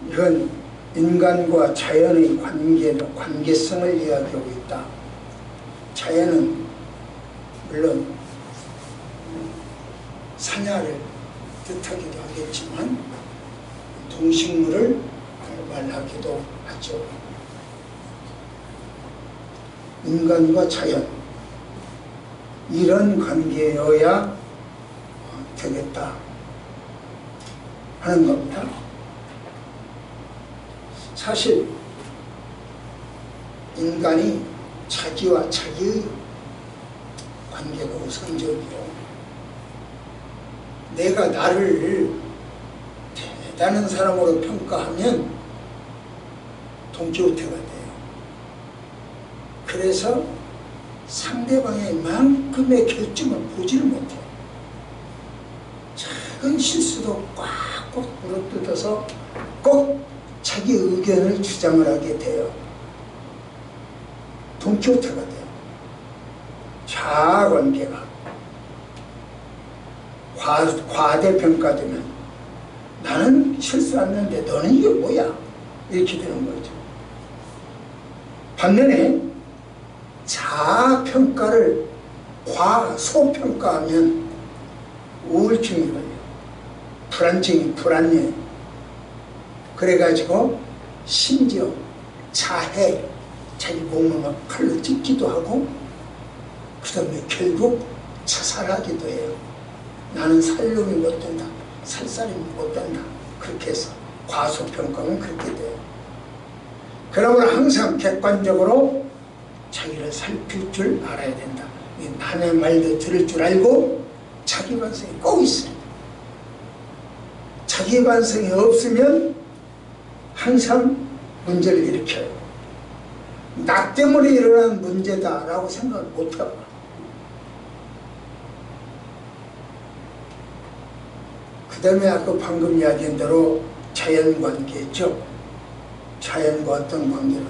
이건 인간과 자연의 관계성을 이야기하고 있다. 자연은 물론 사냐를 뜻하기도 하겠지만 동식물을 말하기도 하죠. 인간과 자연, 이런 관계여야 되겠다 하는 겁니다. 사실 인간이 자기와 자기의 관계가 우선적이요. 내가 나를 대단한 사람으로 평가하면 돈키호테가 돼요. 그래서 상대방의 만큼의 결점을 보지를 못해요. 작은 실수도 꽉꽉 물어뜯어서 꼭 자기 의견을 주장을 하게 돼요. 돈키호테가 돼요. 자아관계가 과대평가되면 나는 실수했는데 너는 이게 뭐야? 이렇게 되는 거죠. 반면에 자아평가를 과소평가하면 우울증이 걸려요. 불안해. 그래가지고 심지어 자해, 자기 몸을 막 칼로 찢기도 하고 그 다음에 결국 자살하기도 해요. 나는 살놈이 못 된다, 살살이 못 된다. 그렇게 해서 과소평가는 그렇게 돼요. 그러므로 항상 객관적으로 자기를 살필 줄 알아야 된다. 남의 말도 들을 줄 알고 자기 반성이 꼭 있어요. 자기 반성이 없으면 항상 문제를 일으켜요. 나 때문에 일어난 문제다라고 생각을 못하고, 그 다음에 아까 방금 이야기한 대로 자연관계죠. 자연과 어떤 관계를,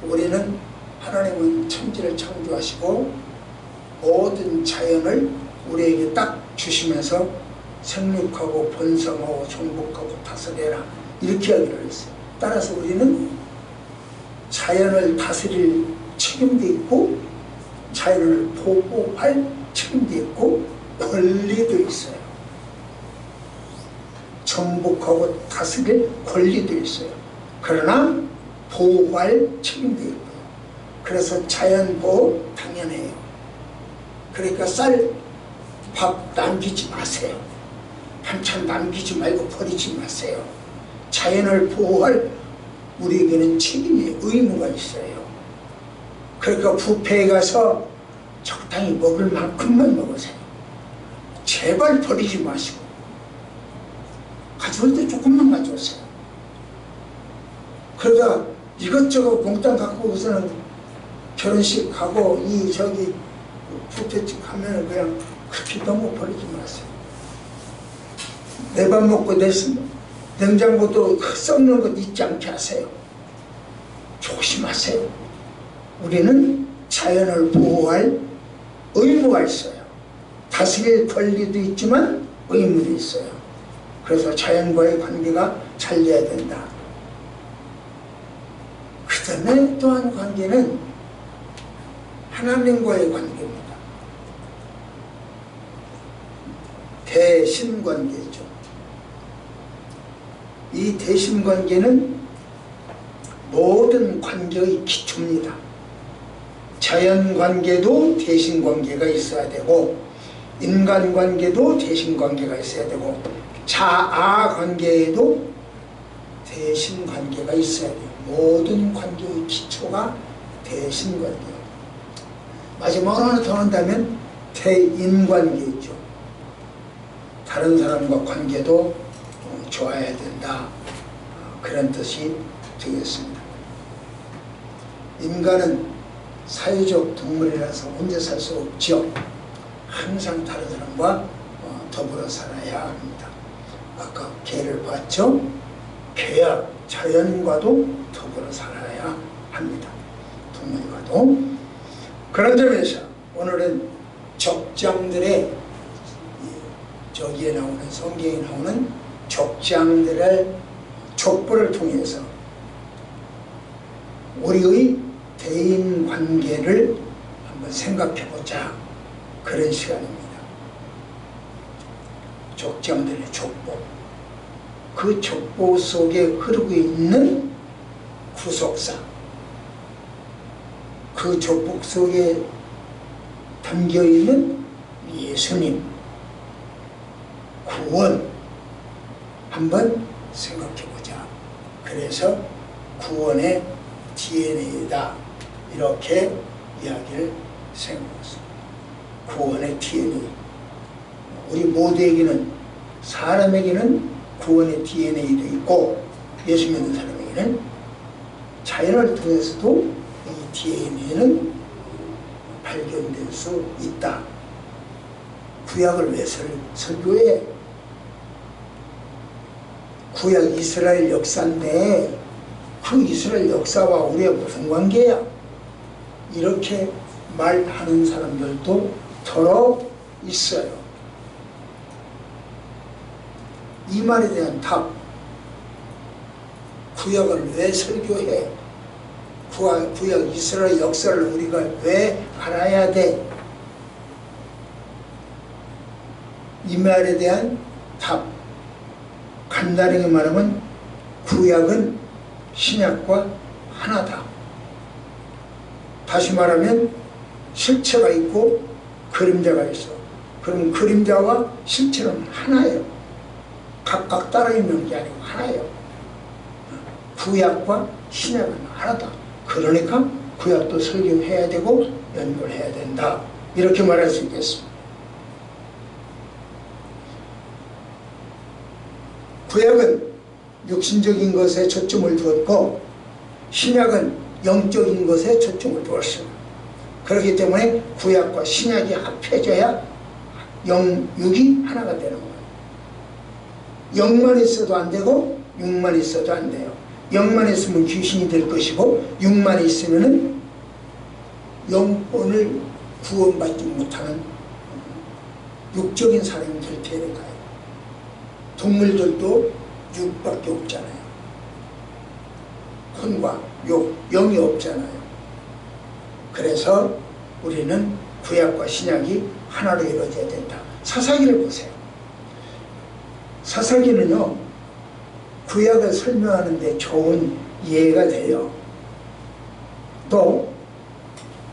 우리는 하나님은 천지를 창조하시고 모든 자연을 우리에게 딱 주시면서 생육하고 번성하고 정복하고 다스려라 이렇게 하기로 했어요. 따라서 우리는 자연을 다스릴 책임도 있고 자연을 보호할 책임도 있고 권리도 있어요. 정복하고 다스릴 권리도 있어요. 그러나 보호할 책임도 있고요. 그래서 자연 보호 당연해요. 그러니까 쌀, 밥 남기지 마세요. 반찬 남기지 말고 버리지 마세요. 자연을 보호할 우리에게는 책임이, 의무가 있어요. 그러니까 뷔페에 가서 적당히 먹을 만큼만 먹으세요. 제발 버리지 마시고 가져올 때 조금만 가져오세요. 그러다 이것저것 몽땅 갖고 오고서는 결혼식 가고 저기 뷔페집 가면은 그냥 그렇게 너무 버리지 마세요. 내 밥 먹고 내 냉장고도 썩는 것 잊지 않게 하세요. 조심하세요. 우리는 자연을 보호할 의무가 있어요. 다스릴 권리도 있지만 의무도 있어요. 그래서 자연과의 관계가 잘 돼야 된다. 그 다음에 또 한 관계는 하나님과의 관계입니다. 대신관계죠. 이 대신관계는 모든 관계의 기초입니다. 자연관계도 대신관계가 있어야 되고 인간관계도 대신관계가 있어야 되고 자아관계에도 대신관계가 있어야 돼요. 모든 관계의 기초가 대신관계예요. 마지막으로 하나 더 한다면 대인관계죠. 다른 사람과 관계도 좋아야 된다. 그런 뜻이 되겠습니다. 인간은 사회적 동물이라서 혼자 살 수 없죠. 항상 다른 사람과 더불어 살아야 합니다. 아까 개를 봤죠? 개야 자연과도 더불어 살아야 합니다. 동물과도. 그런 점에서 오늘은 족장들의 저기에 나오는 성경에 나오는 족장들을 족보를 통해서 우리의 대인 관계를 한번 생각해보자. 그런 시간입니다. 족장들의 족보, 그 족보 속에 흐르고 있는 구속사, 그 족보 속에 담겨있는 예수님, 구원 한번 생각해보자. 그래서 구원의 DNA다, 이렇게 이야기를 생각했습니다. 구원의 DNA. 우리 모두에게는, 사람에게는 구원의 DNA도 있고, 예수 믿는 사람에게는 자연을 통해서도 이 DNA는 발견될 수 있다. 구약을 왜 설교해? 구약 이스라엘 역사인데 그 이스라엘 역사와 우리가 무슨 관계야? 이렇게 말하는 사람들도 더러 있어요. 이 말에 대한 답, 구약을 왜 설교해? 구약 이스라엘 역사를 우리가 왜 알아야 돼? 이 말에 대한 답, 간단하게 말하면 구약은 신약과 하나다. 다시 말하면 실체가 있고 그림자가 있어. 그럼 그림자와 실체는 하나예요. 각각 따로 있는 게 아니고 하나예요. 구약과 신약은 하나다. 그러니까 구약도 설교해야 되고 연구를 해야 된다. 이렇게 말할 수 있겠습니다. 구약은 육신적인 것에 초점을 두었고 신약은 영적인 것에 초점을 두었습니다. 그렇기 때문에 구약과 신약이 합해져야 육이 하나가 되는 거예요. 영만 있어도 안 되고 육만 있어도 안 돼요. 영만 있으면 귀신이 될 것이고 육만 있으면 영혼을 구원받지 못하는 육적인 사람이 될 테니까요. 동물들도 육밖에 없잖아요. 혼과 육, 영이 없잖아요. 그래서 우리는 구약과 신약이 하나로 이루어져야 된다. 사사기를 보세요. 사사기는요, 구약을 설명하는데 좋은 이해가 돼요. 또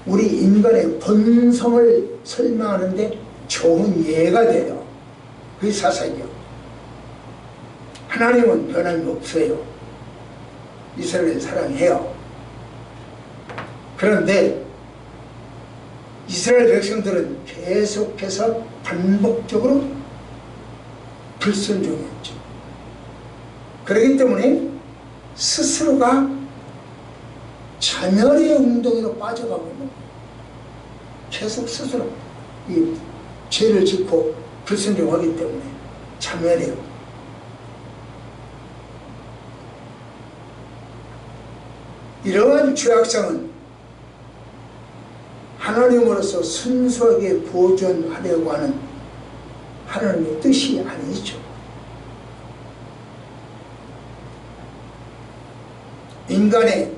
우리 인간의 본성을 설명하는데 좋은 이해가 돼요. 그게 사사기요. 하나님은 변함이 없어요. 이스라엘을 사랑해요. 그런데 이스라엘 백성들은 계속해서 반복적으로 불순종했죠. 그렇기 때문에 스스로가 자멸의 운동으로 빠져가고 계속 스스로 이 죄를 짓고 불순종하기 때문에 자멸해요. 이러한 죄악상은 하나님으로서 순수하게 보존하려고 하는 하나님의 뜻이 아니죠. 인간의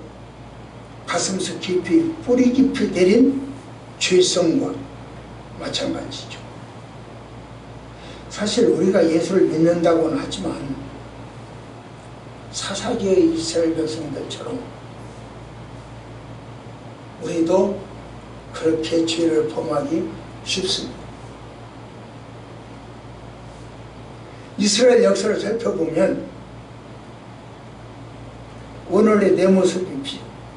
가슴속 깊이 뿌리 깊이 내린 죄성과 마찬가지죠. 사실 우리가 예수를 믿는다고는 하지만 사사기의 이스라엘 백성들처럼 우리도 그렇게 죄를 범하기 쉽습니다. 이스라엘 역사를 살펴보면 오늘의 내 모습이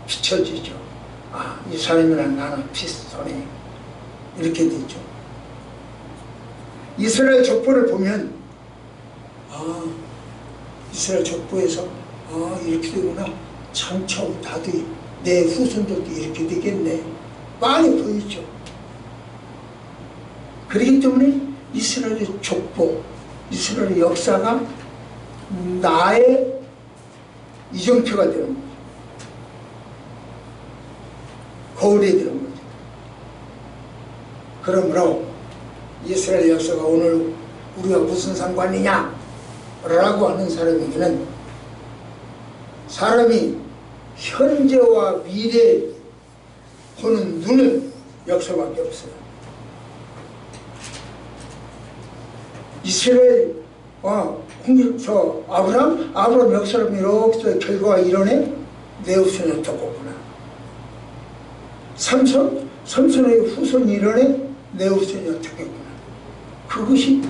비춰지죠. 아, 이 사람이랑 나는 비슷하네. 이렇게 되죠. 이스라엘 족보를 보면 아, 이스라엘 족보에서 아, 이렇게 되구나. 참 나도 내 후손들도 이렇게 되겠네. 많이 보이죠. 그렇기 때문에 이스라엘의 족보, 이스라엘의 역사가 나의 이정표가 되는 거죠. 거울이 되는 거죠. 그러므로 이스라엘 역사가 오늘 우리가 무슨 상관이냐 라고 하는 사람에게는 사람이 현재와 미래 보는 눈은 역사밖에 없어요. 이스라엘과 아브라함 역사를 이렇게 결과가 이러네. 내 후손이 어떻구나. 삼손의 후손이 이러네. 내 후손이 어떻겠구나. 그것이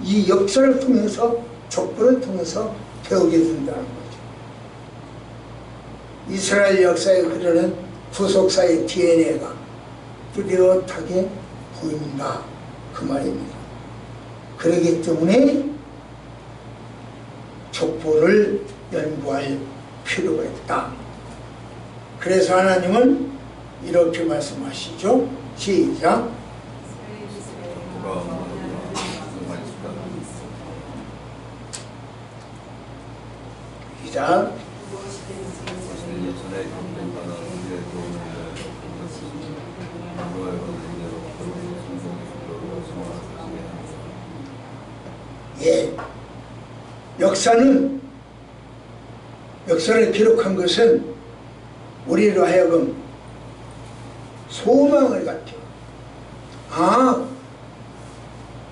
이 역사를 통해서, 족보를 통해서 배우게 된다는 거죠. 이스라엘 역사에 흐르는 구속사의 DNA가 뚜렷하게 보인다, 그 말입니다. 그렇기 때문에 족보를 연구할 필요가 있다. 그래서 하나님은 이렇게 말씀하시죠. 시작. 시작. 예, 역사를 기록한 것은 우리로 하여금 소망을 갖게,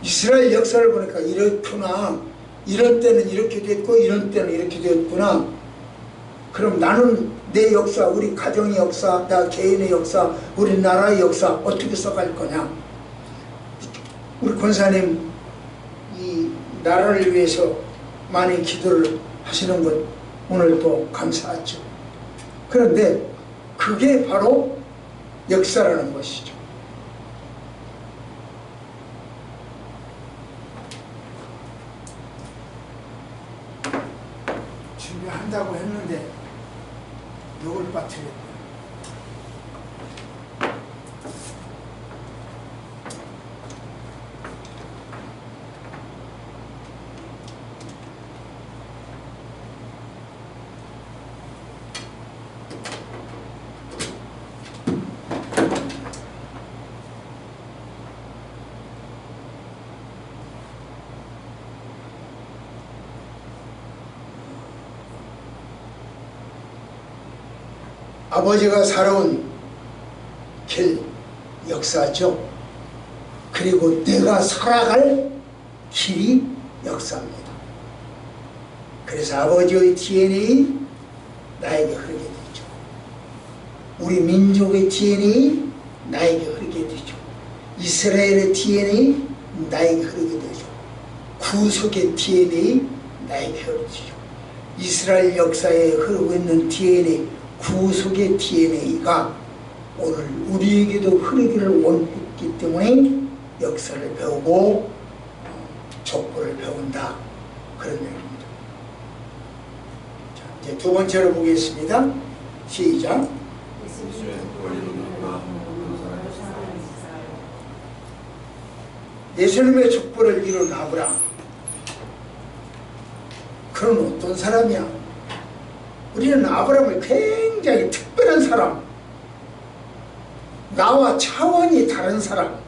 이스라엘 역사를 보니까 이렇구나, 이런 때는 이렇게 됐고 이런 때는 이렇게 됐구나. 그럼 나는 내 역사, 우리 가정의 역사, 나 개인의 역사, 우리나라의 역사 어떻게 써갈 거냐. 우리 권사님 이 나라를 위해서 많이 기도를 하시는 것 오늘도 감사하죠. 그런데 그게 바로 역사라는 것이죠. 준비한다고 했는데 욕을 빠뜨렸다. 아버지가 살아온 길, 역사죠. 그리고 내가 살아갈 길이 역사입니다. 그래서 아버지의 DNA 나에게 흐르게 되죠. 우리 민족의 DNA 나에게 흐르게 되죠. 이스라엘의 DNA 나에게 흐르게 되죠. 구속의 DNA 나에게 흐르게 되죠. 이스라엘 역사에 흐르고 있는 DNA, 구속의 DNA가 오늘 우리에게도 흐르기를 원했기 때문에 역사를 배우고 족보를 배운다, 그런 얘기입니다. 자, 이제 두 번째로 보겠습니다. 시작. 예수님의 족보를 이룬 아브라함, 그는 어떤 사람이야? 우리는 아브라함을 굉장히 특별한 사람, 나와 차원이 다른 사람,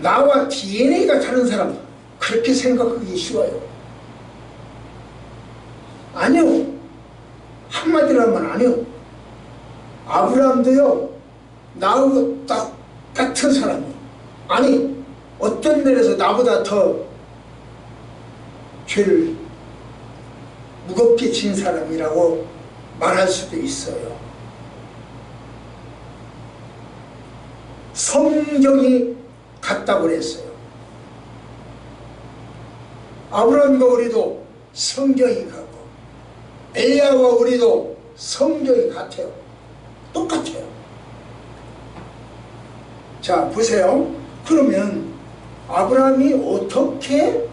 나와 DNA가 다른 사람, 그렇게 생각하기 쉬워요. 아니요. 한마디로 하면 아니요. 아브라함도요, 나하고 똑같은 사람이에요. 아니, 어떤 면에서 나보다 더 죄를 무겁게 진 사람이라고 말할 수도 있어요. 성경이 같다고 그랬어요. 아브라함과 우리도 성경이 같고 엘리야와 우리도 성경이 같아요. 똑같아요. 자, 보세요. 그러면 아브라함이 어떻게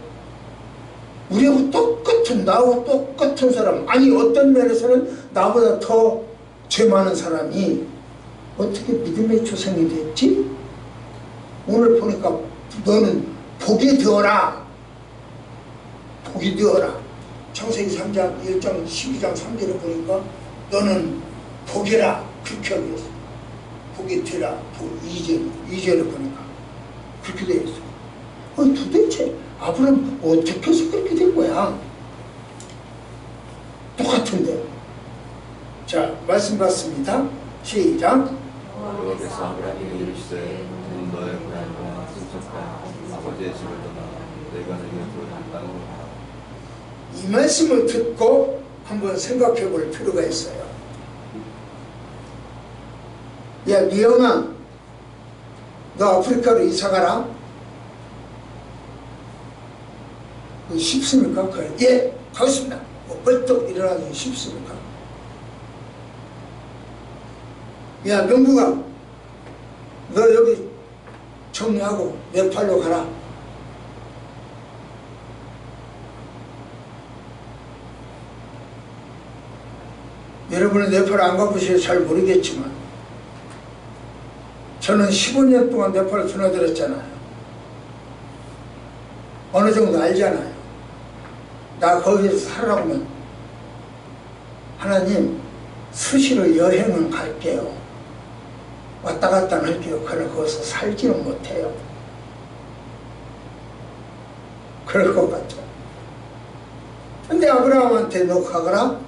우리하고 똑같은, 나하고 똑같은 사람, 아니 어떤 면에서는 나보다 더 죄 많은 사람이 어떻게 믿음의 조상이 됐지? 오늘 보니까 너는 복이 되어라, 복이 되어라. 창세기 3장 1장 12장 3절에 보니까 너는 복이라, 그렇게 하고 있어. 복이 되라. 2절에 보니까 그렇게 되어 있어. 도대체 아브라함 어떻게 해서 그렇게 된 거야? 똑같은데. 자, 말씀 받습니다. 시작. 여호와께서 아브라함에게 이르시되 너는 너의 고향과 친척과 아버지의 집을 떠나 내가 네게 보여줄 땅으로 가라. 이 말씀을 듣고 한번 생각해 볼 필요가 있어요. 야, 미영아, 너 아프리카로 이사 가라? 쉽습니까? 그래. 예, 가겠습니다. 뭐 벌떡 일어나기 쉽습니까? 야, 명구가, 너 여기 정리하고 네팔로 가라. 여러분은 네팔 안 가보셔서 잘 모르겠지만 저는 15년 동안 네팔을 드나들었잖아요. 어느 정도 알잖아요. 나 거기서 살아오면 하나님 수시로 여행은 갈게요. 왔다 갔다 할게요. 그러나 거기서 살지는 못해요. 그럴 것 같죠. 근데 아브라함한테 너 가거라.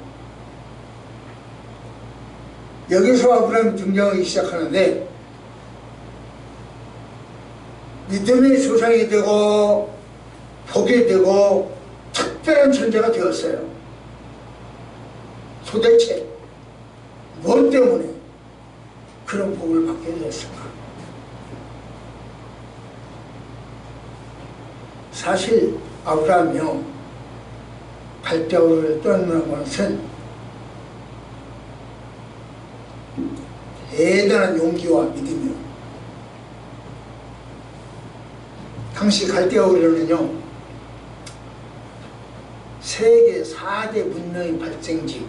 여기서 아브라함이 등장하기 시작하는데 믿음의 조상이 되고 복이 되고 특별한 존재가 되었어요. 도대체 뭘 때문에 그런 복을 받게 되었을까? 사실 아브라함이요, 갈대아우를 떠나는 것은 대단한 용기와 믿음이요. 당시 갈대아우르는요, 세계 4대 문명의 발생지,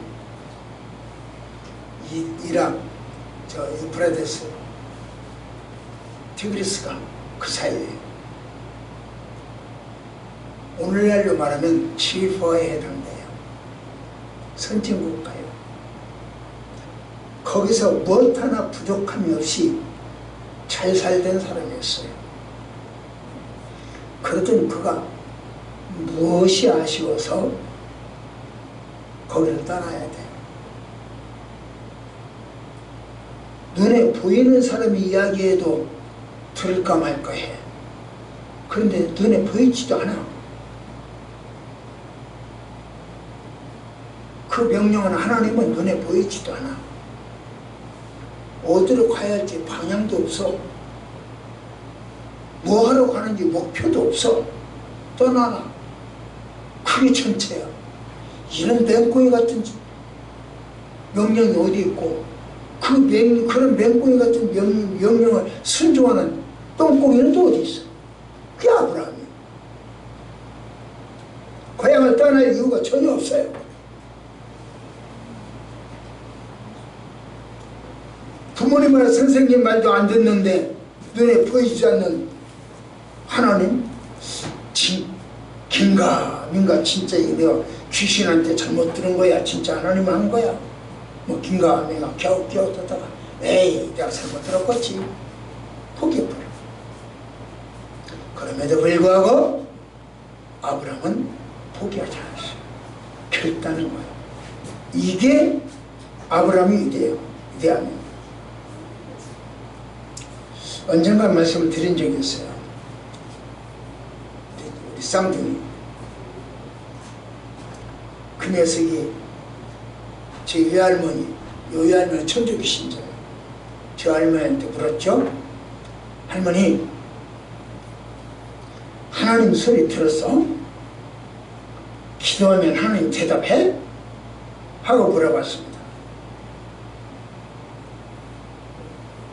이락, 유프라데스, 티그리스강 그 사이에 오늘날로 말하면 G4에 해당돼요. 선진국가요. 거기서 무엇 하나 부족함이 없이 잘 살던 사람이었어요. 그러더니 그가 무엇이 아쉬워서 거기를 떠나야 돼요. 눈에 보이는 사람이 이야기해도 들을까 말까 해. 그런데 눈에 보이지도 않아. 그 명령은 하나님은 눈에 보이지도 않아. 어디로 가야 할지 방향도 없어. 뭐 하러 가는지 목표도 없어. 떠나라. 그게 전체야. 이런 맹꽁이 같은 명령이 어디 있고, 그런 맹꽁이 같은 명령을 순종하는 똥꽁이는 또 어디 있어? 그게 아브라함이에요. 고향을 떠날 이유가 전혀 없어요. 부모님 말, 선생님 말도 안 듣는데 눈에 보이지 않는 하나님? 긴가민가 진짜 이거 내가 귀신한테 잘못 들은 거야? 진짜 하나님 한 거야? 뭐 긴가민가 겨우겨우 듣다가 에이 내가 잘못 들었겠지. 포기해버려. 그럼에도 불구하고 아브라함은 포기하지 않았어요. 결단한 거예요. 이게 아브라함이 위대함이에요. 언젠가 말씀을 드린 적이 있어요. 우리 쌍둥이, 그 녀석이 제 외할머니, 요 외할머니 천주교 신자예요. 저 할머니한테 물었죠. 할머니, 하나님 소리 들었어? 기도하면 하나님 대답해? 하고 물어봤습니다.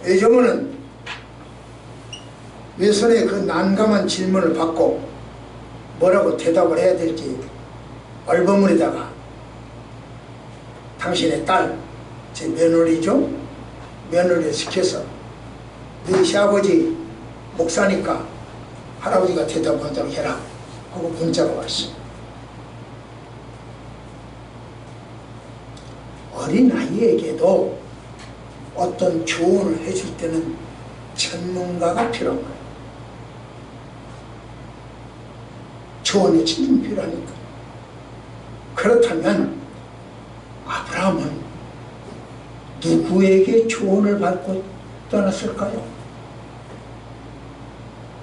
요즘은 외손의 그 난감한 질문을 받고 뭐라고 대답을 해야 될지 얼버무리다가 당신의 딸, 제 며느리죠? 며느리를 시켜서 너희 시아버지 목사니까 할아버지가 대답하도록 해라 하고 문자가 왔어요. 어린 아이에게도 어떤 조언을 해줄 때는 전문가가 필요한 거예요. 조언의 책임이 필요하니까. 그렇다면 아브라함은 누구에게 조언을 받고 떠났을까요?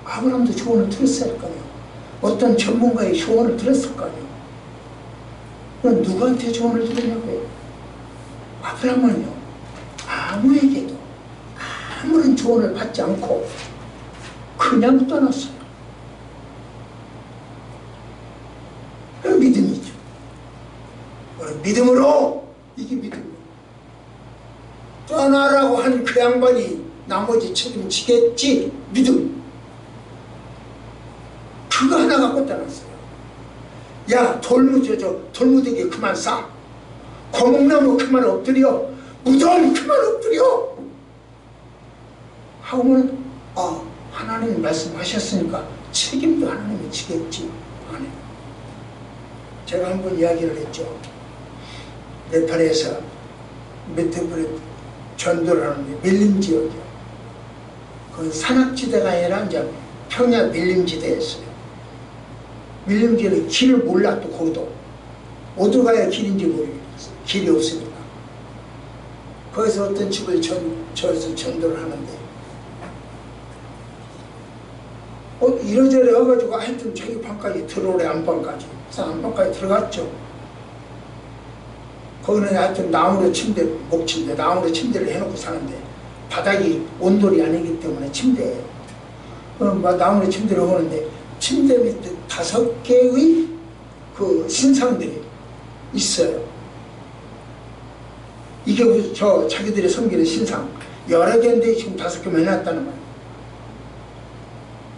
아브라함도 조언을 들었을 거예요. 어떤 전문가의 조언을 들었을 거예요. 그럼 누구한테 조언을 들었냐고요? 아브라함은요, 아무에게도 아무런 조언을 받지 않고 그냥 떠났어요. 그 믿음이죠. 믿음으로, 이게 믿음이에요. 떠나라고 한 그 양반이 나머지 책임지겠지, 믿음. 그거 하나 갖고 떠났어요. 야, 돌무더기 그만 싸. 고목나무 그만 엎드려. 무덤 그만 엎드려. 하고는, 하나님이 말씀하셨으니까 책임도 하나님이 지겠지. 아니. 제가 한번 이야기를 했죠. 네팔에서 몇해 분에 전도를 하는데 밀림지역이요. 그 산악지대가 아니라 이제 평야 밀림지대였어요. 밀림지대는 길을 몰라. 또 거기도 어디로 가야 길인지 모르겠어요. 길이 없으니까. 거기서 어떤 집을 저에서 전도를 하는데 이러저러 해가지고 하여튼 저기 방까지 들어오래. 안방까지. 안방까지 들어갔죠. 거기는 하여튼 나무로 침대, 목침대, 나무로 침대를 해놓고 사는데 바닥이 온돌이 아니기 때문에 침대예요. 그럼 나무로 침대를 하는데 침대 밑에 5개의 그 신상들이 있어요. 이게 자기들이 섬기는 신상 여러 개인데 지금 5개만 해놨다는 거예요.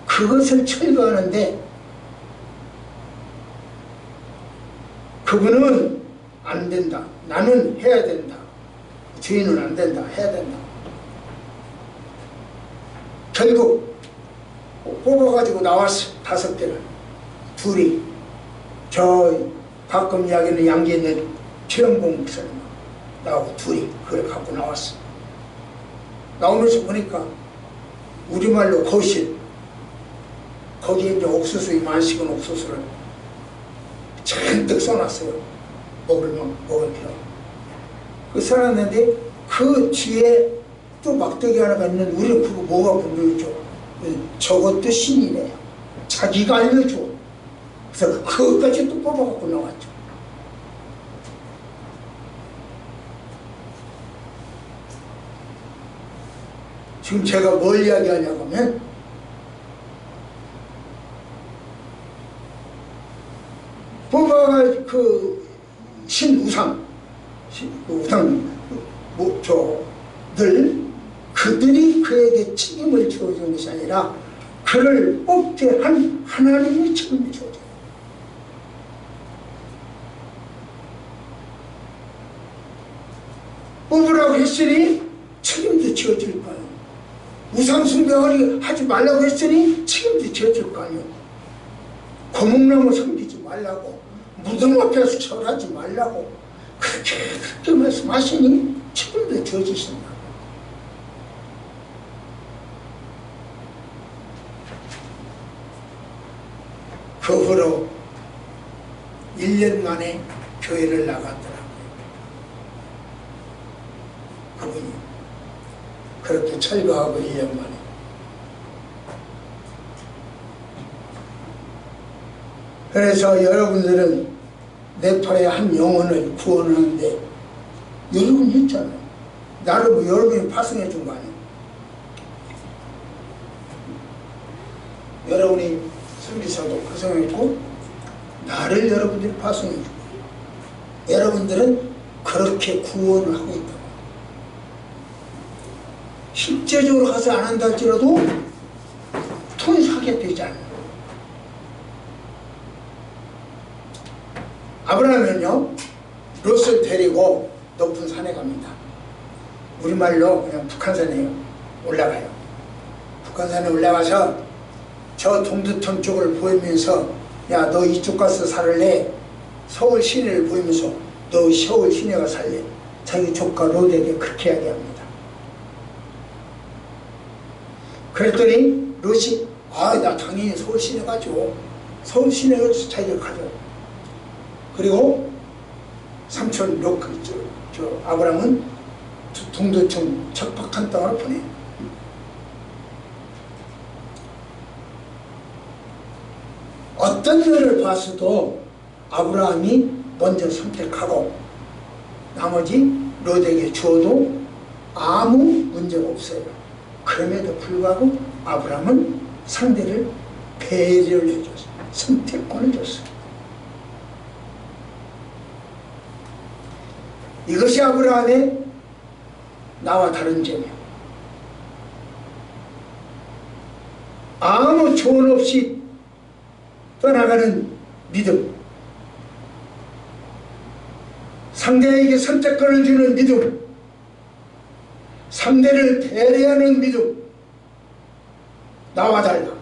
그것을 철거하는데 그분은 안 된다. 나는 해야 된다. 주인은 안 된다. 해야 된다. 결국 뽑아가지고 나왔어. 5개를. 둘이 저 가끔 이야기하는 양지에 있는 최영봉 목사님 나하고 둘이 그걸 갖고 나왔어. 나오면서 보니까 우리말로 거실, 거기에 이제 옥수수, 이만식은 옥수수를 잔뜩 써놨어요. 먹을 필요. 그 써놨는데 그 뒤에 또 막대기 하나가 있는, 우리는 그거 뭐가 분명히죠. 저것도 신이래요. 자기가 알려줘. 그래서 그것까지 또 뽑아갖고 나왔죠. 지금 제가 뭘 이야기하냐고 하면 뽑아가 그 우상 그들이 그에게 책임을 지어준 것이 아니라 그를 뽑게 한 하나님이 책임을 지어줘요. 뽑으라고 했으니 책임도 지어줄 거예요. 우상 숭배를 하지 말라고 했으니 책임도 지어줄 거 아니에요. 고목나무 섬기지 말라고, 무덤 앞에서 절하지 말라고 그렇게 말씀하시니 책임도 지어주신다. 그 후로 1년 만에 교회를 나갔더라고요. 그분이 그렇게 철거하고 1년 만에. 그래서 여러분들은 네팔의 한 영혼을 구원하는데 여러분이 했잖아요. 나를 뭐 여러분이 파송해 준 거 아니에요. 여러분이 선교사도 파송했고 나를 여러분들이 파송해 주고 여러분들은 그렇게 구원을 하고 있다고. 실제적으로 가서 안 한다 할지라도 통해서 되지 않아요. 아브라함은요, 롯을 데리고 높은 산에 갑니다. 우리말로 그냥 북한산에 올라가요. 북한산에 올라가서 저 동두천 쪽을 보이면서 야, 너 이쪽 가서 살래? 서울 시내를 보이면서 너 서울 시내가 살래? 자기 조카 롯에게 그렇게 이야기합니다. 그랬더니 롯이 나 당연히 서울 시내 가죠. 서울 시내 가서 자기가 가죠. 그리고 삼촌 롯, 아브라함은 동두천 적박한 땅으로 보내. 어떤 면을 봤어도 아브라함이 먼저 선택하고 나머지 롯에게 주어도 아무 문제가 없어요. 그럼에도 불구하고 아브라함은 상대를 배려를 해줬어요. 선택권을 줬어요. 이것이 아브라함의 나와 다른 점이에요. 아무 조언 없이 떠나가는 믿음, 상대에게 선택권을 주는 믿음, 상대를 배려하는 믿음, 나와 달라.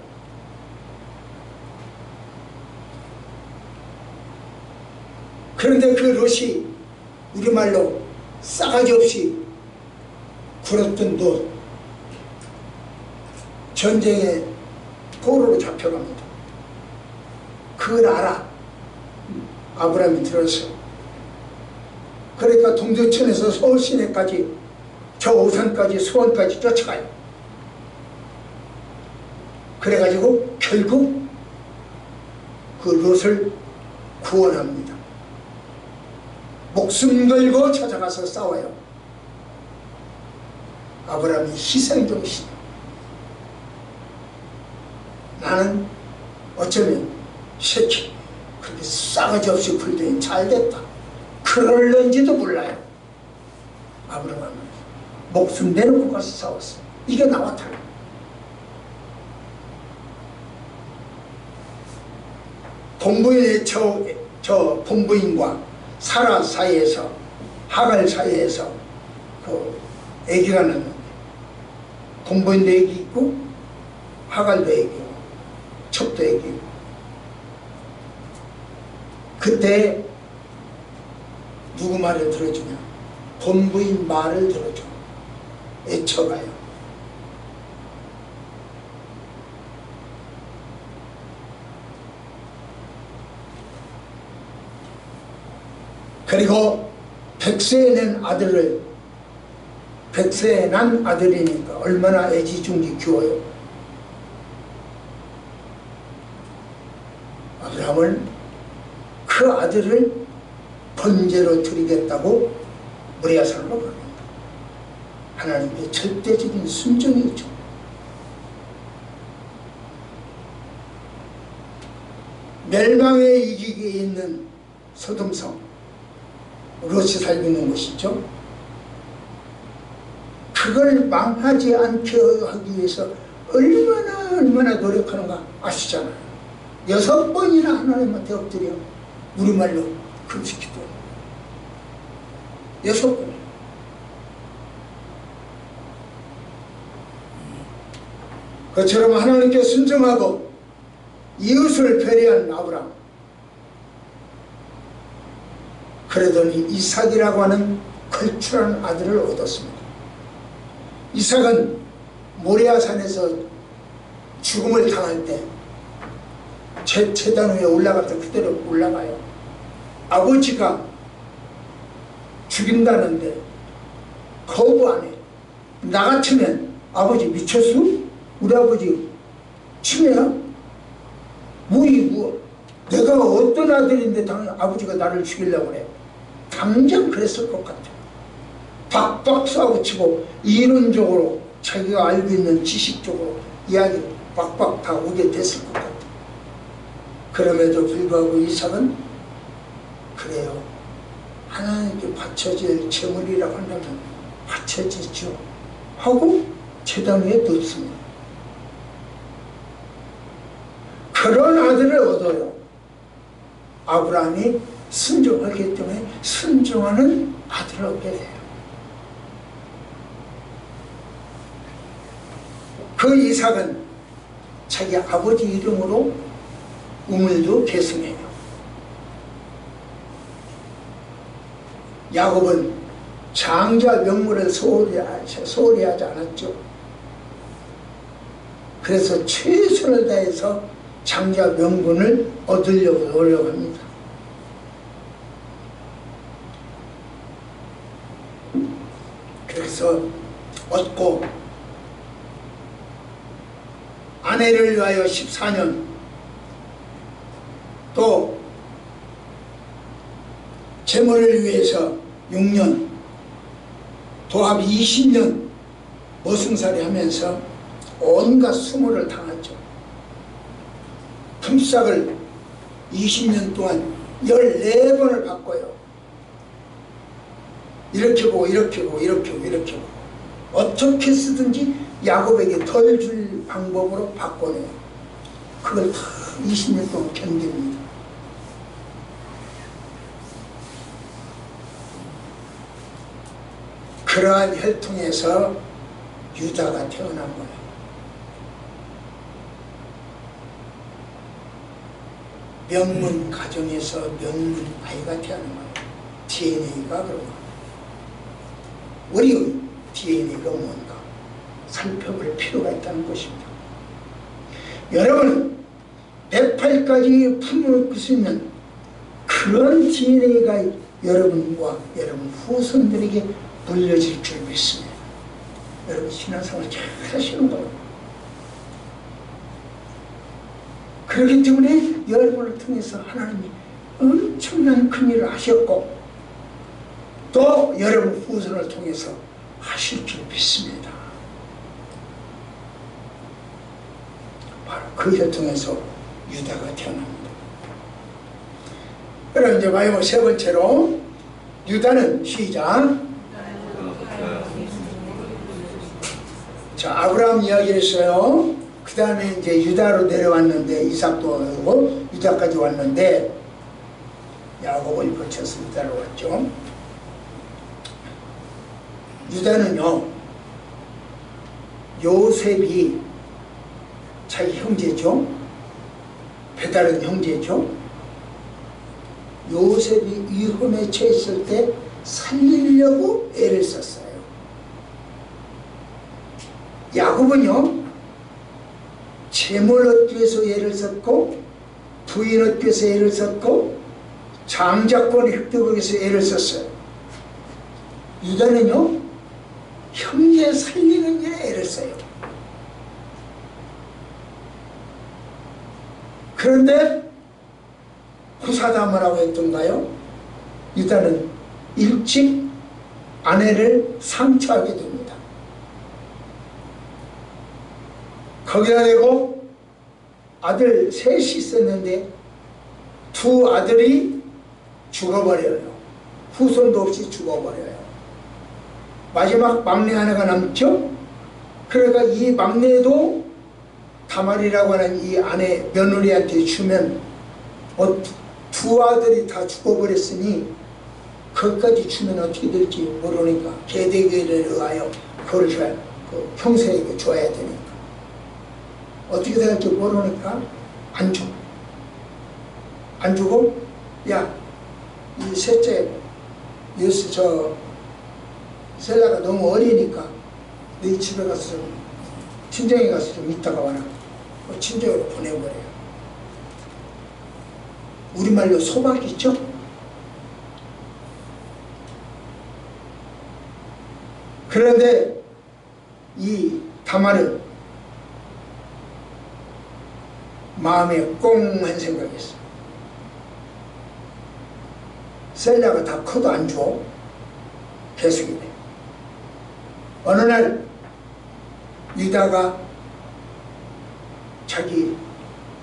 그런데 그 롯이 우리말로 싸가지 없이 굴었던 롯, 전쟁에 포로로 잡혀갑니다. 그걸 알아. 아브라함이 들었어. 그러니까 동두천에서 서울 시내까지, 저 오산까지, 수원까지 쫓아가요. 그래가지고 결국 그 롯을 구원합니다. 목숨 걸고 찾아가서 싸워요. 아브라함이 희생정신. 나는 어쩌면 새끼 그렇게 싸가지 없이 굴더니 잘됐다 그럴는지도 몰라요. 아브라함은 목숨 내놓고 가서 싸웠어. 이게 나와 달라. 본부인의 저 본부인과 사라 사이에서, 하갈 사이에서 그 아기가 났는데, 본부인도 아기 있고 하갈도 아기고 첩도 아기고, 그때 누구 말을 들어주냐? 본부인 말을 들어줘. 애처가요. 그리고 100세에 난 아들이니까 얼마나 애지중지 키워요. 아브라함은 그 아들을 번제로 드리겠다고 모리아산으로 보냅니다. 하나님의 절대적인 순종이죠. 멸망의 이기기에 있는 소돔성, 롯이 살고 있는 곳이죠. 그걸 망하지 않게 하기 위해서 얼마나 노력하는가 아시잖아요. 6번이나 하나님한테 엎드려 우리말로 금식기도 6번. 그처럼 하나님께 순종하고 이웃을 배려한 아브라함. 그러더니 이삭이라고 하는 걸출한 아들을 얻었습니다. 이삭은 모리아산에서 죽음을 당할 때 제단 위에 올라갈 때 그대로 올라가요. 아버지가 죽인다는데 거부 안 해. 나 같으면 아버지 미쳤어? 우리 아버지 치매야? 뭐 내가 어떤 아들인데 당연히 아버지가 나를 죽이려고 그래. 당장 그랬을 것 같아요. 박박 싸우치고 이론적으로 자기가 알고 있는 지식적으로 이야기를 박박 다 오게 됐을 것 같아요. 그럼에도 불구하고 이삭은 그래요. 하나님께 바쳐질 제물이라고 한다면 바쳐지죠 하고 제단 위에 놓습니다. 그런 아들을 얻어요. 아브라함이 순종하기 때문에 순종하는 아들을 얻게 돼요. 그 이삭은 자기 아버지 이름으로 우물도 계승해요. 야곱은 장자 명물을 소홀히 하지 않았죠. 그래서 최선을 다해서 장자 명분을 얻으려고 노력합니다. 그래서 얻고 아내를 위하여 14년 또 재물을 위해서 6년 도합 20년 머슴살이 하면서 온갖 수모를 당하죠. 품삯을 20년 동안 14번을 바꿔요. 이렇게 보고 이렇게 보고 이렇게 보고 이렇게 보고 어떻게 쓰든지 야곱에게 덜 줄 방법으로 바꿔내요. 그걸 다 20년 동안 견딥니다. 그러한 혈통에서 유다가 태어난 거예요. 명문 가정에서 명문 아이가 태어난 거예요. DNA가 그런 거예요. 우리 DNA가 뭔가 살펴볼 필요가 있다는 것입니다. 여러분 108가지 품을 수 있는 그런 DNA가 여러분과 여러분 후손들에게 물려질 줄 믿습니다. 여러분 신앙생활 잘 하시는 거예요. 그렇기 때문에 여러분을 통해서 하나님이 엄청난 큰일을 하셨고 또 여러분 후손을 통해서 하실 줄 믿습니다. 바로 그 혈통에서 유다가 태어납니다. 그럼 이제 마지막 세 번째로 유다는 시작. 자, 아브라함 이야기를 했어요. 그 다음에 이제 유다로 내려왔는데 이삭도 오고 유다까지 왔는데 야곱을 거쳐서 유다로 왔죠. 유다는요 요셉이 자기 형제죠. 배다른 형제죠. 요셉이 위험에 처했을 때 살리려고 애를 썼어요. 야곱은요 재물 얻기 위해서 애를 썼고 부인 얻기 위해서 애를 썼고 장자권 획득을 위해서 애를 썼어요. 유다는요 형제 살리는 일에 애를 써요. 그런데 후사다마라고 했던가요? 유다는 일찍 아내를 상처하게 됩니다. 거기다 대고 아들 셋이 있었는데 두 아들이 죽어버려요. 후손도 없이 죽어버려요. 마지막 막내 하나가 남죠. 그러니까 이 막내도 다말이라고 하는 이 아내 며느리한테 주면 두 아들이 다 죽어버렸으니 그것까지 주면 어떻게 될지 모르니까 계대교를 의하여 그걸 그 형세에게 줘야 되니까 어떻게 될지 모르니까 안 줘. 안 주고 야, 이 셋째 셀라가 너무 어리니까 너희 집에 가서 좀 친정에 가서 좀 있다가 와라. 친정으로 보내버려요. 우리말로 소박 있죠? 그런데 이 다말은 마음에 꽁한 생각이 있어. 셀라가 다 커도 안 줘. 계속이 돼. 어느 날 유다가 자기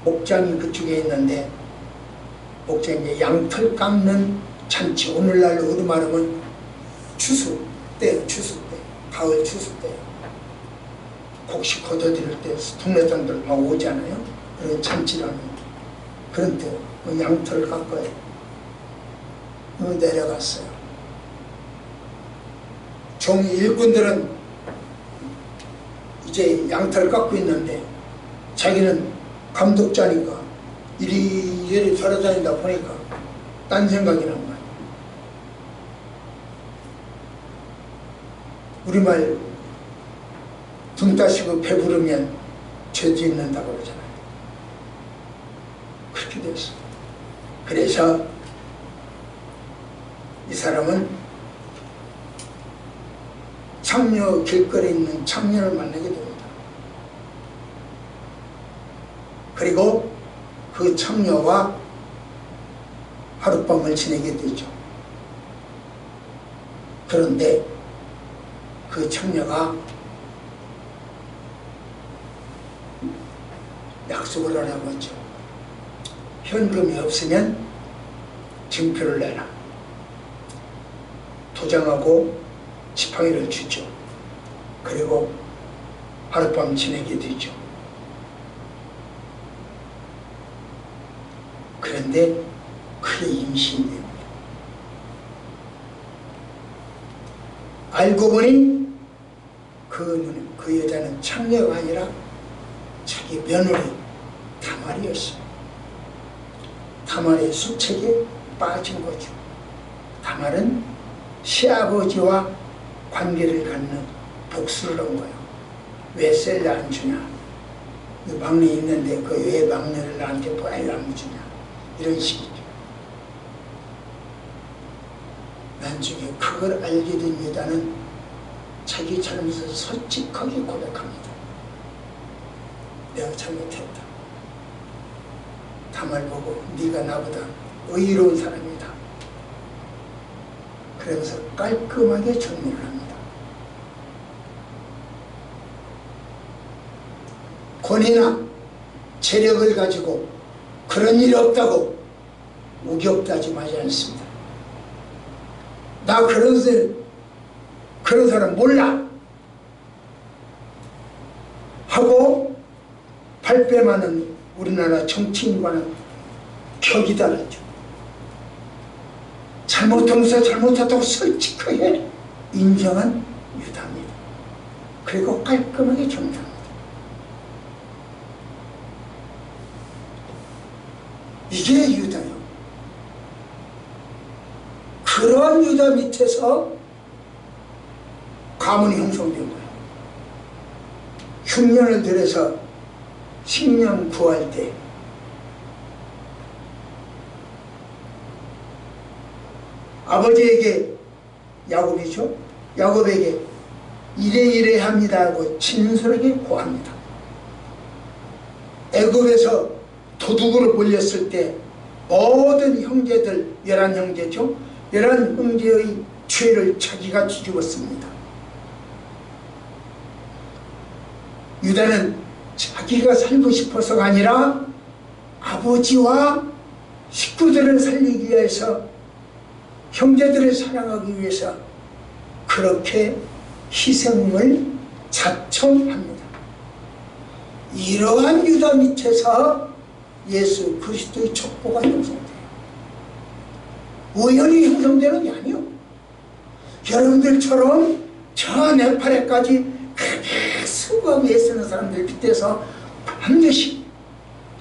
목장이 그쪽에 있는데 목장에 양털 깎는 잔치, 오늘날로 우리말하면 추수 때, 가을 추수 때 곡식 걷어들일 때 동네 사람들 막 오잖아요. 그런 잔치라는 그런 때 양털을 깎아요. 내려갔어요. 종 일꾼들은 이제 양털을 깎고 있는데 자기는 감독자니까 이리저리 돌아다니다 보니까 딴 생각이 난 거야. 우리말 등 따시고 배부르면 죄 짓는다고 그러잖아요. 그렇게 됐어. 그래서 이 사람은 창녀 길거리에 있는 창녀를 만나게 됩니다. 그리고 그 창녀와 하룻밤을 지내게 되죠. 그런데 그 창녀가 약속을 하라고 하죠. 현금이 없으면 증표를 내라. 도장하고 지팡이를 주죠. 그리고 하룻밤 지내게 되죠. 그런데 그게 임신이 됩니다. 알고 보니 그 여자는 창녀가 아니라 자기 며느리 다말이었어요. 다말의 수책에 빠진 거죠. 다말은 시아버지와 관계를 갖는 복수를 한 거예요. 왜 셀을 안 주냐? 막내 있는데 그 왜 막내를 나한테 보아를 안 주냐? 이런 식이죠. 나중에 그걸 알게 된 여자는 자기 잘못을 솔직하게 고백합니다. 내가 잘못했다. 다말 보고 네가 나보다 의로운 사람이다. 그러면서 깔끔하게 정리를 합니다. 권위나 재력을 가지고 그런 일이 없다고 우격다짐하지 않습니다. 나 그런 사람 몰라 하고 발뺌하는 우리나라 정치인과는 격이 다르죠. 잘못하면서 잘못했다고 솔직하게 인정한 유다입니다. 그리고 깔끔하게 정리합니다. 이게 유다요. 그런 유다 밑에서 가문이 형성된 거예요. 흉년을 들여서 식량 구할 때 아버지에게 야곱이죠. 야곱에게 이래 합니다 하고 진솔하게 고합니다. 애굽에서 도둑으로 몰렸을 때 모든 형제들 11형제죠. 11형제의 죄를 자기가 뒤집었습니다. 유다는 자기가 살고 싶어서가 아니라 아버지와 식구들을 살리기 위해서 형제들을 사랑하기 위해서 그렇게 희생을 자청합니다. 이러한 유다 밑에서 예수 그리스도의 족보가 형성돼요. 우연히 형성되는 게 아니요. 여러분들처럼 저 네팔에까지 그렇게 수고하고 애쓰는 사람들 밑에서 반드시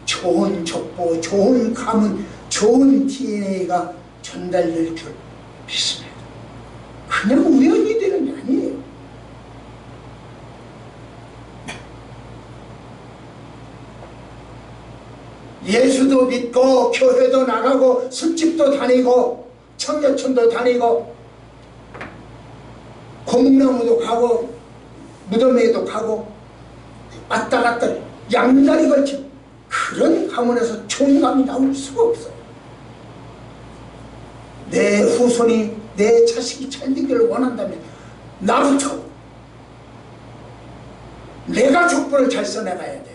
좋은 족보, 좋은 가문, 좋은 DNA가 전달될 줄 믿습니다. 그냥 우연히 되는 게 아니에요. 예수도 믿고 교회도 나가고 술집도 다니고 청계천도 다니고 고목나무도 가고 무덤에도 가고 왔다 갔다 양다리 걸친 그런 가문에서 총감이 나올 수가 없어요. 내 후손이 내 자식이 잘 되기를 원한다면 나부터 내가 족보를 잘 써나가야 돼요.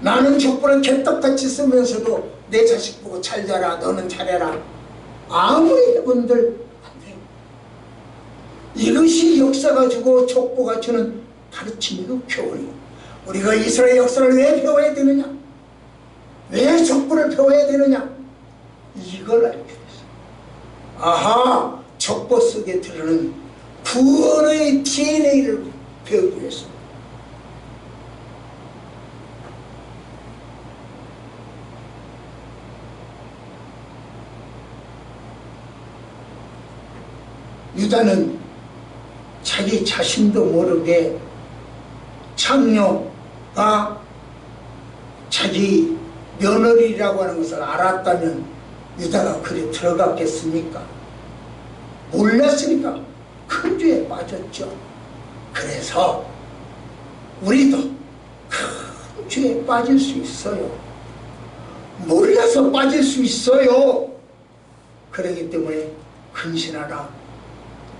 나는 족보를 개떡같이 쓰면서도 내 자식 보고 잘 자라 너는 잘해라 아무리 해본들 안 돼요. 이것이 역사가 주고 족보가 주는 가르침이고 교훈이고 우리가 이스라엘 역사를 왜 배워야 되느냐, 왜 족보를 배워야 되느냐, 이걸 알게 됐어요. 아하, 족보 속에 들어는 구원의 DNA를 배우기 위해서 유다는 자기 자신도 모르게 창녀가 자기 며느리라고 하는 것을 알았다면 유다가 그리 들어갔겠습니까? 몰랐으니까 큰 죄에 빠졌죠. 그래서 우리도 큰 죄에 빠질 수 있어요. 몰라서 빠질 수 있어요. 그렇기 때문에 근신하라,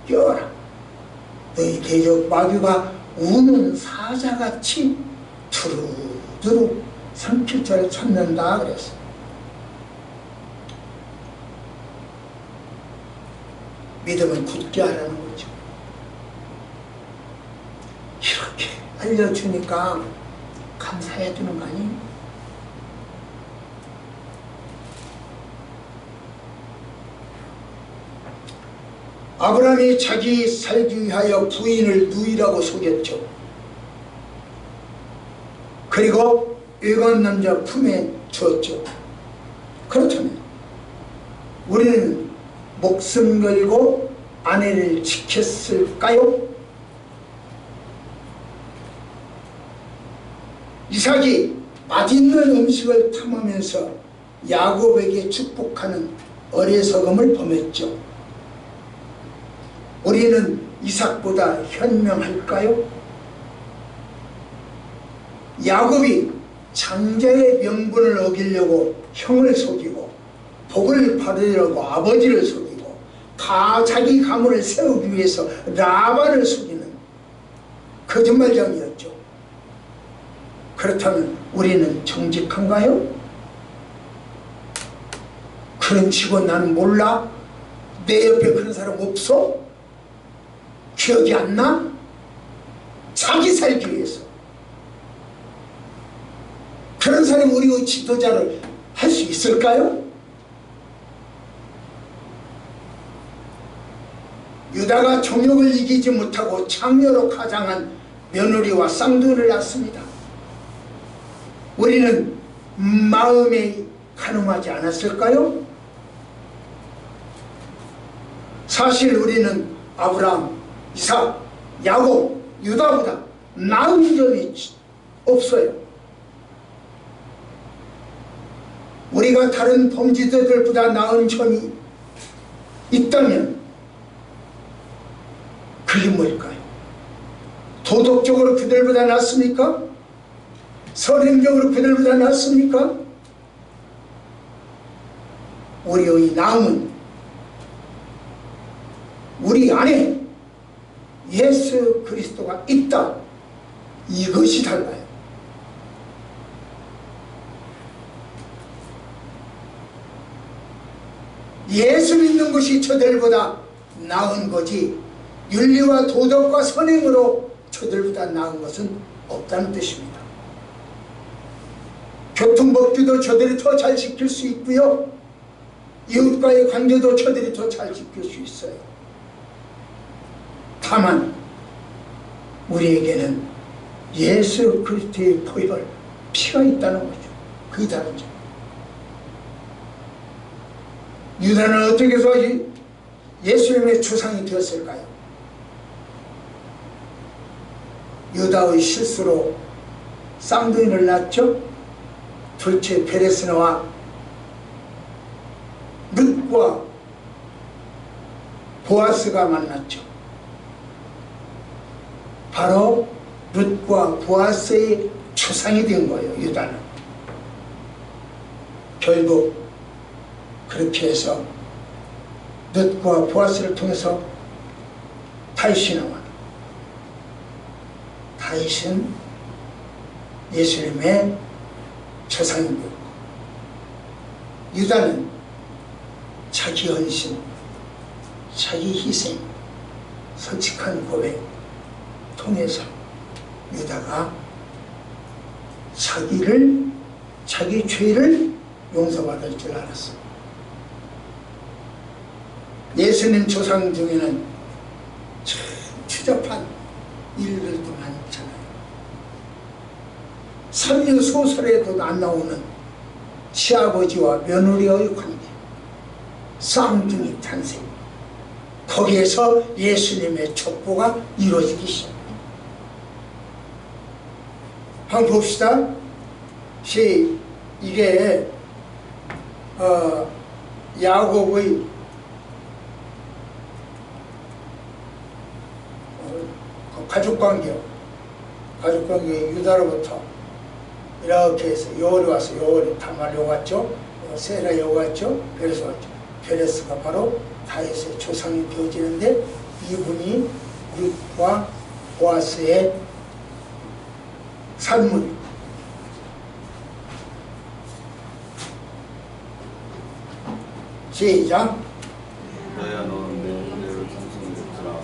깨어라. 너희 대적 마귀가 우는 사자같이 두루두루 삼킬자를 찾는다 그랬어. 믿음은 굳게 하라는 거죠. 이렇게 알려주니까 감사해 주는 거 아니에요? 아브라함이 자기 살기 위하여 부인을 누이라고 속였죠. 그리고 외간 남자 품에 주었죠. 그렇다면 우리는 목숨 걸고 아내를 지켰을까요? 이삭이 맛있는 음식을 탐하면서 야곱에게 축복하는 어리석음을 범했죠. 우리는 이삭보다 현명할까요? 야곱이 장자의 명분을 어기려고 형을 속이고 복을 받으려고 아버지를 속이고 다 자기 가문을 세우기 위해서 라반을 속이는 거짓말장이었죠. 그렇다면 우리는 정직한가요? 그런 치고 나는 몰라? 내 옆에 그런 사람 없어? 기억이 안 나? 자기 살기 위해서. 그런 사람이 우리의 지도자를 할 수 있을까요? 유다가 정욕을 이기지 못하고 창녀로 가장한 며느리와 쌍둥이를 낳습니다. 우리는 마음에 가늠하지 않았을까요? 사실 우리는 아브라함, 이삭, 야곱, 유다보다 나은 점이 없어요. 우리가 다른 범죄자들보다 나은 점이 있다면 그게 뭘까요? 도덕적으로 그들보다 낫습니까? 선행적으로 그들보다 낫습니까? 우리의 나음은 우리 안에 예수 그리스도가 있다. 이것이 달라요. 예수 믿는 것이 저들보다 나은 거지 윤리와 도덕과 선행으로 저들보다 나은 것은 없다는 뜻입니다. 교통법규도 저들이 더 잘 지킬 수 있고요. 이웃과의 관계도 저들이 더 잘 지킬 수 있어요. 다만 우리에게는 예수 그리스도의 피가 있다는 거죠. 그게 다른 점. 유다는 어떻게 해서 예수님의 조상이 되었을까요? 유다의 실수로 쌍둥이를 낳았죠. 둘째 베레스나와 룻과 보아스가 만났죠. 바로 룻과 보아스의 조상이 된 거예요. 유다는. 결국 그렇게 해서 룻과 보아스를 통해서 다윗이 나와. 다윗은 예수님의 조상이 되고 유다는 자기 헌신, 자기 희생, 솔직한 고백 통해서 유다가 자기 죄를 용서받을 줄 알았어. 예수님 조상 중에는 참 추잡한 일들도 많잖아요. 선유 소설에도 안 나오는 시아버지와 며느리의 관계, 쌍둥이 탄생, 거기에서 예수님의 족보가 이루어지기 시작합니다. 한번 봅시다. 이게 야곱의 가족관계 유다로부터 이렇게 해서 요월이 와서 요월이 다말 요갔죠. 세라 요갔죠. 그래서 왔죠. 베레스가 바로 다윗의 조상이 되어지는데 이분이 룻과 보아스의 산물. 시작. 너야 너는 내 은혜를 찬송히 듣더라.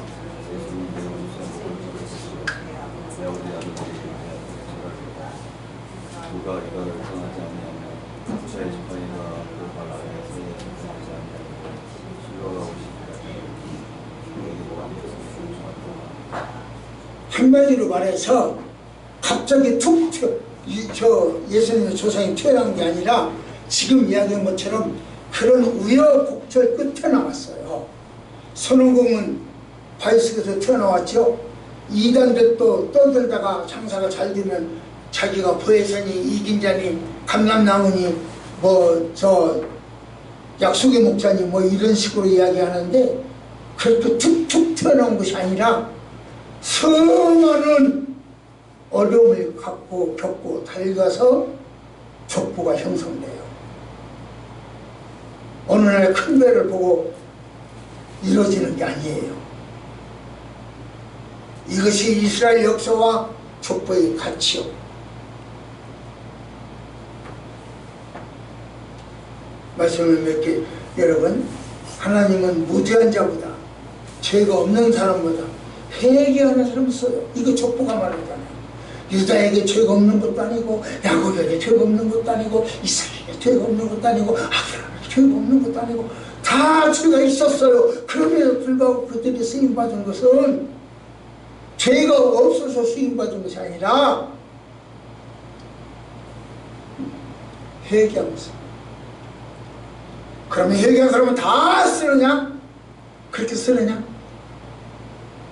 예수님 내 원수와 목을 들으시오. 내 어디 아들들이 누가 이거를 떠나지 아니하며 제 지팡이가 그 발 아래에서 떠나지 아니하며 실로가 오시기까지 그에게 왕께서 한마디로 말해서 갑자기 툭 예수님의 조상이 태어난 게 아니라 지금 이야기한 것처럼 그런 우여곡절 끝에 나왔어요. 손오공은 바이스에서 태어나왔죠. 이단들 또 떠들다가 장사가 잘 되면 자기가 보혜사니 이긴자니 감람나무니 뭐 저 약속의 목자니 뭐 이런 식으로 이야기하는데 그렇게 툭툭 태어난 것이 아니라 수많은 어려움을 겪고 달가서 족보가 형성돼요. 어느 날 큰 배를 보고 이루어지는 게 아니에요. 이것이 이스라엘 역사와 족보의 가치요. 말씀을 맺게 여러분, 하나님은 무죄한 자보다 죄가 없는 사람보다 회개하는 사람을 써요. 이거 족보가 말하잖아요. 유다에게 죄가 없는 것도 아니고 야곱에게 죄가 없는 것도 아니고 이삭에게 죄가 없는 것도 아니고 아브라함에게 죄가 없는 것도 아니고 다 죄가 있었어요. 그럼에도 불구하고 그들이 쓰임받은 것은 죄가 없어서 쓰임받은 것이 아니라 회개하면서. 그러면 회개한 사람은 다 쓰느냐? 그렇게 쓰느냐?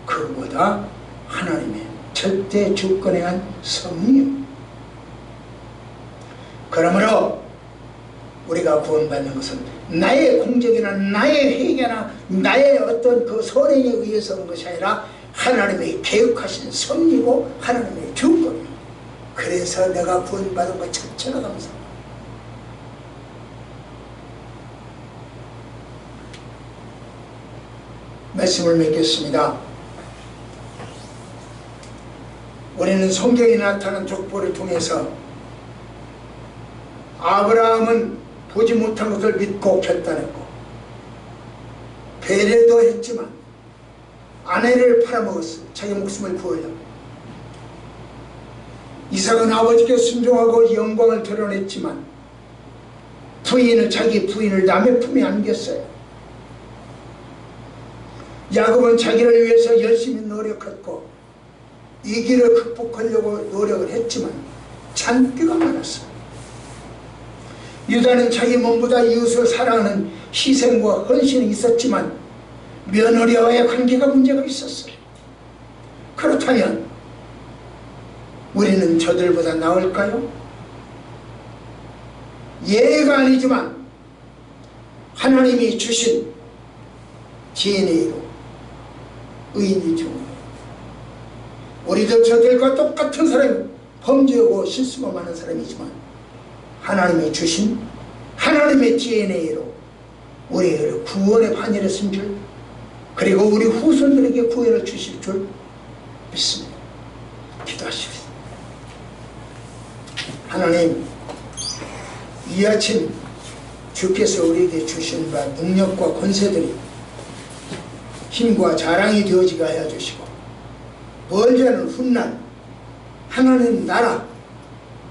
그보다 하나님의 절대 주권에 한 섭리요. 그러므로 우리가 구원받는 것은 나의 공적이나 나의 회개나 나의 어떤 그 선행에 의해서 온 것이 아니라 하나님의 계획하신 섭리고 하나님의 주권이요. 그래서 내가 구원받은 것 자체가 감사합니다. 말씀을 맺겠습니다. 우리는 성경에 나타난 족보를 통해서 아브라함은 보지 못한 것을 믿고 결단했고 배려도 했지만 아내를 팔아먹었어요. 자기 목숨을 구하려고. 이삭은 아버지께 순종하고 영광을 드러냈지만 자기 부인을 남의 품에 안겼어요. 야곱은 자기를 위해서 열심히 노력했고 이 길을 극복하려고 노력을 했지만 잔꾀가 많았어요. 유다는 자기 몸보다 이웃을 사랑하는 희생과 헌신이 있었지만 며느리와의 관계가 문제가 있었어요. 그렇다면 우리는 저들보다 나을까요? 예가 아니지만 하나님이 주신 DNA로 의인이 되고 우리도 저들과 똑같은 사람이 범죄하고 실수가 많은 사람이지만 하나님이 주신 하나님의 DNA로 우리를 구원의 반열에 쓴 줄, 그리고 우리 후손들에게 구원을 주실 줄 믿습니다. 기도하십시오. 하나님, 이 아침 주께서 우리에게 주신 바 능력과 권세들이 힘과 자랑이 되어지게 하여 주시고 멀지 않은 훗날 하나님 나라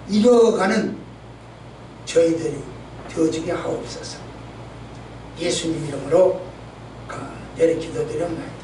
이뤄가는 저희들이 되어지게 하옵소서. 예수님 이름으로 간절히 기도드렸나이다.